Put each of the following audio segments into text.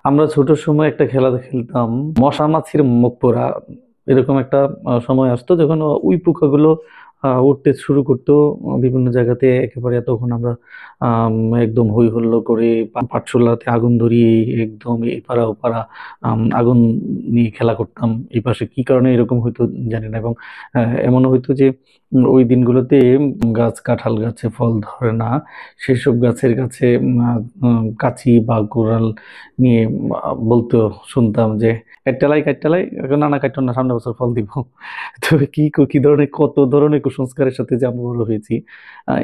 আমরা ছোট সময় একটা খেলা খেলতাম, মশা মাছির মুখ পোড়া। এরকম একটা সময় আসতো যখন ওই পোকাগুলো উঠতে শুরু করতো বিভিন্ন জায়গাতে। একেবারে তখন আমরা আম, একদম হই হুল্লোড় করে পাঠশালাতে আগুন ধরিয়ে একদম এই পাড়া ও পাড়া আগুন নিয়ে খেলা করতাম। এই পাশে কি কারণে এরকম হইতো জানি না। এবং এমনও হইতো যে ওই দিনগুলোতে গাছ, কাঁঠাল গাছে ফল ধরে না, সেসব গাছের কাছে কাঁচি বা কোরাল নিয়ে বলতো, শুনতাম যে কাইট্টালাই কাইট্টালাই, এখন নানা কাইট্টাল না, সামনের বছর ফল দিব। তো কি ধরনের, কত ধরনের কুসংস্কারের সাথে যে আমরা বড় হয়েছি।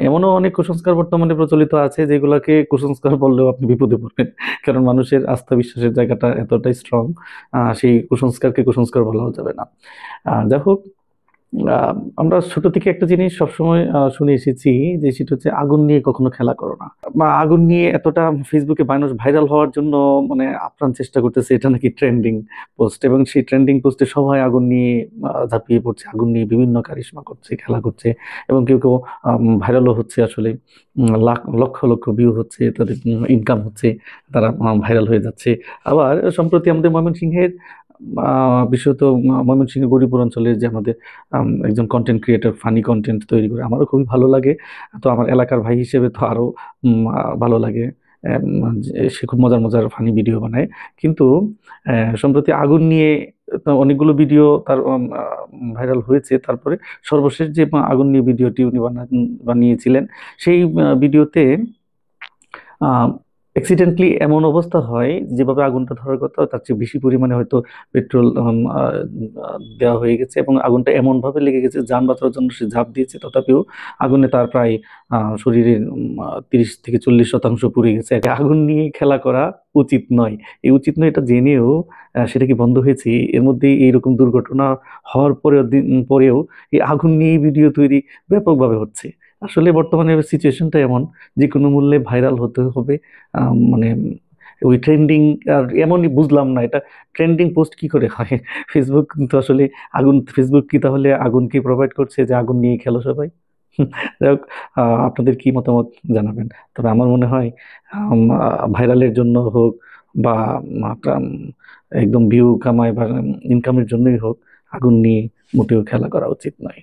এমনও অনেক কুসংস্কার বর্তমানে প্রচলিত আছে যেগুলাকে কুসংস্কার বললেও আপনি বিপদে পড়বেন, কারণ মানুষের আস্থা বিশ্বাসের জায়গাটা এতটাই স্ট্রং। সেই কুসংস্কারকে কুসংস্কার বলাও যাবে না। যাই হোক, আহ, আমরা ছোট থেকে একটা জিনিস সবসময় শুনে এসেছি, যে সেটা হচ্ছে আগুন নিয়ে কখনো খেলা করো না। বা আগুন নিয়ে এতটা ফেসবুকে মানুষ ভাইরাল হওয়ার জন্য মানে আপ্রাণ চেষ্টা করতেছে, এটা নাকি ট্রেন্ডিং পোস্ট, এবং সেই ট্রেন্ডিং পোস্টে সবাই আগুন নিয়ে ঝাঁপিয়ে পড়ছে, আগুন নিয়ে বিভিন্ন কারিশমা করছে, খেলা করছে। এবং কেউ কেউ ভাইরালও হচ্ছে আসলে। লাখ লক্ষ লক্ষ ভিউ হচ্ছে, তাদের ইনকাম হচ্ছে, তারা ভাইরাল হয়ে যাচ্ছে। আবার সম্প্রতি আমাদের ময়মনসিংহের বিশেষত ময়মনসিংহের গরিপুর অঞ্চলের যে আমাদের একজন কন্টেন্ট ক্রিয়েটর ফানি কন্টেন্ট তৈরি করে, আমারও খুবই ভালো লাগে। তো আমার এলাকার ভাই হিসেবে তো আরও ভালো লাগে। সে খুব মজার মজার ফানি ভিডিও বানায়। কিন্তু সম্প্রতি আগুন নিয়ে তো অনেকগুলো ভিডিও তার ভাইরাল হয়েছে। তারপরে সর্বশেষ যে আগুন নিয়ে ভিডিওটি উনি বানিয়েছিলেন, সেই ভিডিওতে অ্যাক্সিডেন্টলি এমন অবস্থা হয়, যেভাবে আগুনটা ধরার কথা তার চেয়ে বেশি পরিমাণে হয়তো পেট্রোল দেওয়া হয়ে গেছে, এবং আগুনটা এমনভাবে লেগে গেছে, যান বাঁচানোর জন্য সে ঝাঁপ দিয়েছে, তথাপিও আগুনে তার প্রায় শরীরের 30 থেকে 40% পুড়ে গেছে। আগুন নিয়ে খেলা করা উচিত নয়। এই উচিত নয় এটা জেনেও সেটা কি বন্ধ হয়েছে? এর মধ্যে এইরকম দুর্ঘটনা হওয়ার পরেও এই আগুন নিয়ে ভিডিও তৈরি ব্যাপকভাবে হচ্ছে। আসলে বর্তমানে সিচুয়েশনটা এমন, যে কোনো মূল্যে ভাইরাল হতে হবে। মানে ওই ট্রেন্ডিং, আর এমনই বুঝলাম না এটা ট্রেন্ডিং পোস্ট কি করে হয়। ফেসবুক কিন্তু আসলে ফেসবুক কি তাহলে আগুনকে প্রোভাইড করছে যে আগুন নিয়ে খেলো সবাই? যাই হোক, আপনাদের কি মতামত জানাবেন। তবে আমার মনে হয় ভাইরালের জন্য হোক বা একদম ভিউ কামায় বা ইনকামের জন্যই হোক, আগুন নিয়ে মোটেও খেলা করা উচিত নয়।